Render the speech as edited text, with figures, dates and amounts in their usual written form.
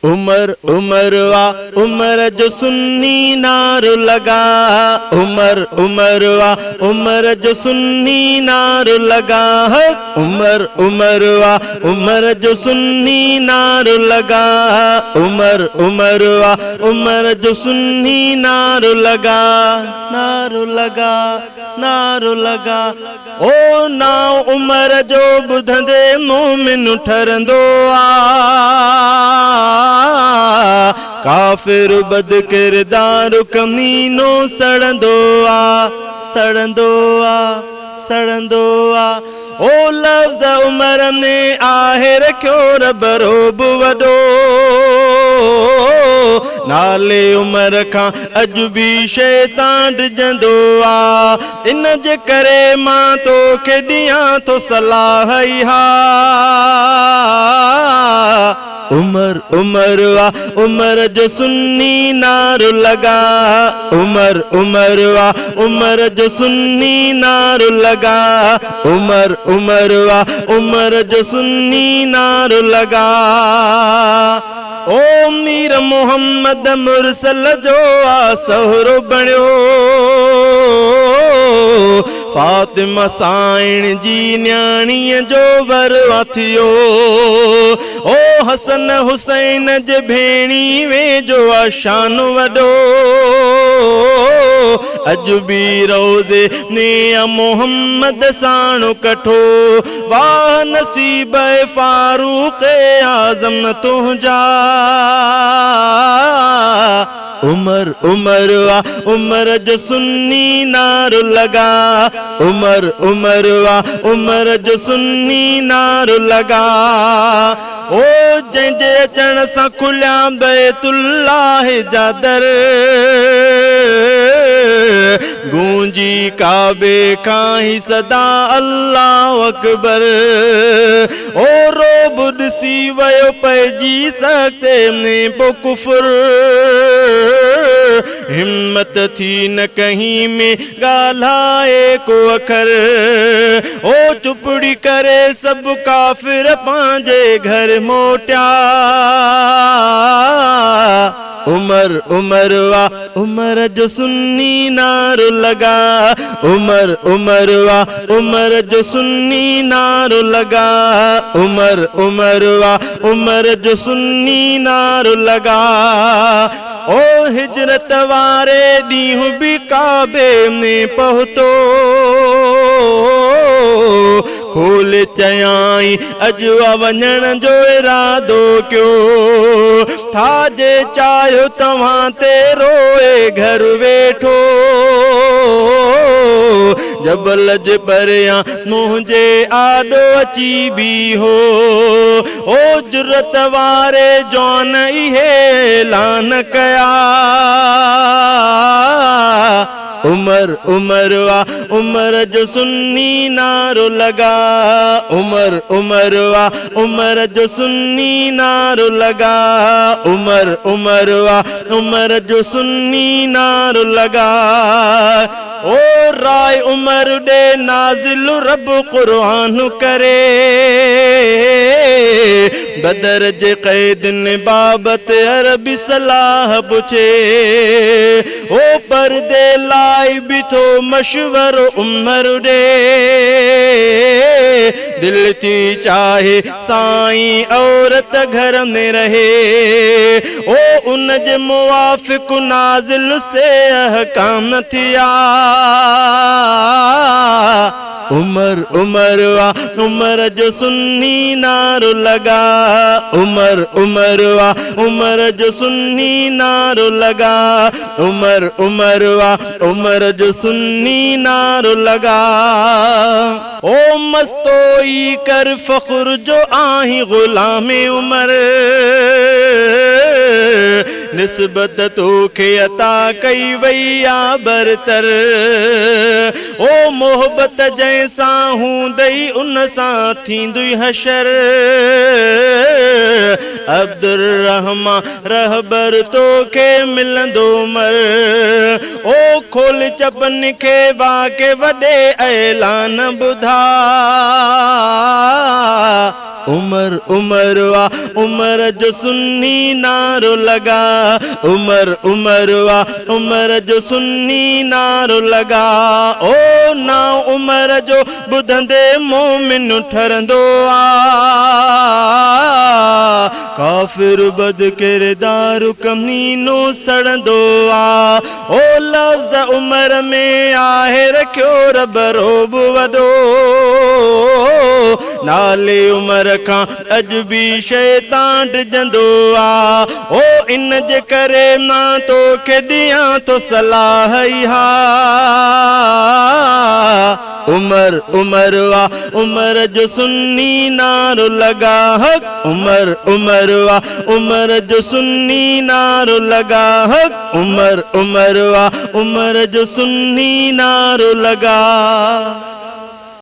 उमर उमरवा उमर जो सुन्नी नारो लगा, उमर उमरवा उमर जो सुन्नी नारो लगा, उमर उमरवा उमर जो सुन्नी नारो लगा, उमर उमरवा उमर जो सुन्नी नारो लगा, नारो लगा नारो लगा। ओ ना उमर जो बुधंदे मोमिन ठरंदो आ, काफिर बद किरदार कमीनो सड़ंदो आ, सड़ंदो आ, सड़ंदो आ। ओ लफ्ज़ उमर में आहे रखियो रब रोब वडो, नाले उमर खां अज भी शैतान डिजंदो आ, इन जे करे मां तोखे ॾियां थो सलाह इहा। उमर उमरवा उमर जो सुन्नी नारो लगा, उमर उमरवा उमर जो सुन्नी नारो लगा, उमर उमरवा उमर जो सुन्नी नारो लगा। ओ मीर मोहम्मद मुरसल जो आ सहरो बणियो, फातिमा साइण जी न्याणीअ जो वरवा थियो। ओ हसन हुसैन जे भेणी वेझो आ शान वॾो, अज भी रोज़े ने मोहम्मद साणो कठो। वाह नसीब फारूक आज़म तुंहिंजा, उमर उमरवा उमर जो सुन्नी नारो लगा, उमर उमरवा उमर जो सुन्नी नारो लगा। ओ जंहिंजे अचण सां खुलिया बैतुल्लाह जा दर, गूंजी काबे खां ही सदा अल्लाह अकबर। ओ रोब ॾिसी वियो पइजी सख़्ते में पो कुफर, हिम्मत थी न कहीं में ॻाल्हाए को अखर। ओ चुपड़ी करे सब काफ़िर पंहिंजे घर मोटिया, उमर उमरवा उमर जो सुन्नी नारो लगा, उमर उमरवा उमर जो सुन्नी नारो लगा, उमर उमरवा उमर जो सुन्नी नारो लगा। ओ हिजरत वारे ॾींहुं भी काबे में पहुतो, खोल चयाई अॼु वञण जो इरादो कयो। था जे चाहियो तव्हां ते रोए घर वेठो, जबल जे परियां मुंहिंजे आॾो अची बीहो। ओ जुरत वारे जौन इहे ऐलान कया, उमर उमरवा उमर जो सुन्नी नारो लगा, उमर उमरवा उमर जो सुन्नी नारो लगा, उमर उमरवा उमर जो सुन्नी नारो लगा। ओ राय उमर दे नाज़िल रब कुरान करे, बदर जे कैदिन बाबत अरबी सलाह पुछे। ओ पर्दे लाई बिठो मशवरो उमर दे, दिल थी चाहे साईं औरत घर में रहे। ओ उन जे मुवाफिक नाज़िल से अहकाम थिया, उमर उमरवा उमर जो सुन्नी नारो लगा, उमर उमरवा उमर जो सुन्नी नारो लगा, उमर उमरवा उमर जो सुन्नी नारो लगा। ओ मस्तोई कर फख्र जो आही गुलाम उमर, निस्बत तोखे अता कई वई आ बरतर ओ मोहब्बत जैसां हूंदई उन सां थींदुई हशर अब्दुर रहमान रहबर तोखे मिलंदो मर ओ खोल चपन खे वाके वॾे ऐलान ॿुधा उमर उमर वा उमर जो सुन्नी नारो लगा उमर उमर वा उमर जो सुन्नी नारो लगा ओ ना उमर जो ॿुधंदे मोमिन ठरंदो आ काफ़िर बद किरदार कमीनो सड़ंदो आ ओ लफ़्ज़ उमर में आहे रखियो रब रोब वॾो नाले उमर खां अॼु बि शैतान डिॼंदो आ ओ इन जे करे मां तोखे ॾियां थो सलाह इहा उमर उमर वा उमर जो सुन्नी नारो लगा हक उमर उमर वा उमर जो सुन्नी नारो लगा हक उमर उमर वा उमर जो सुन्नी नारो लगा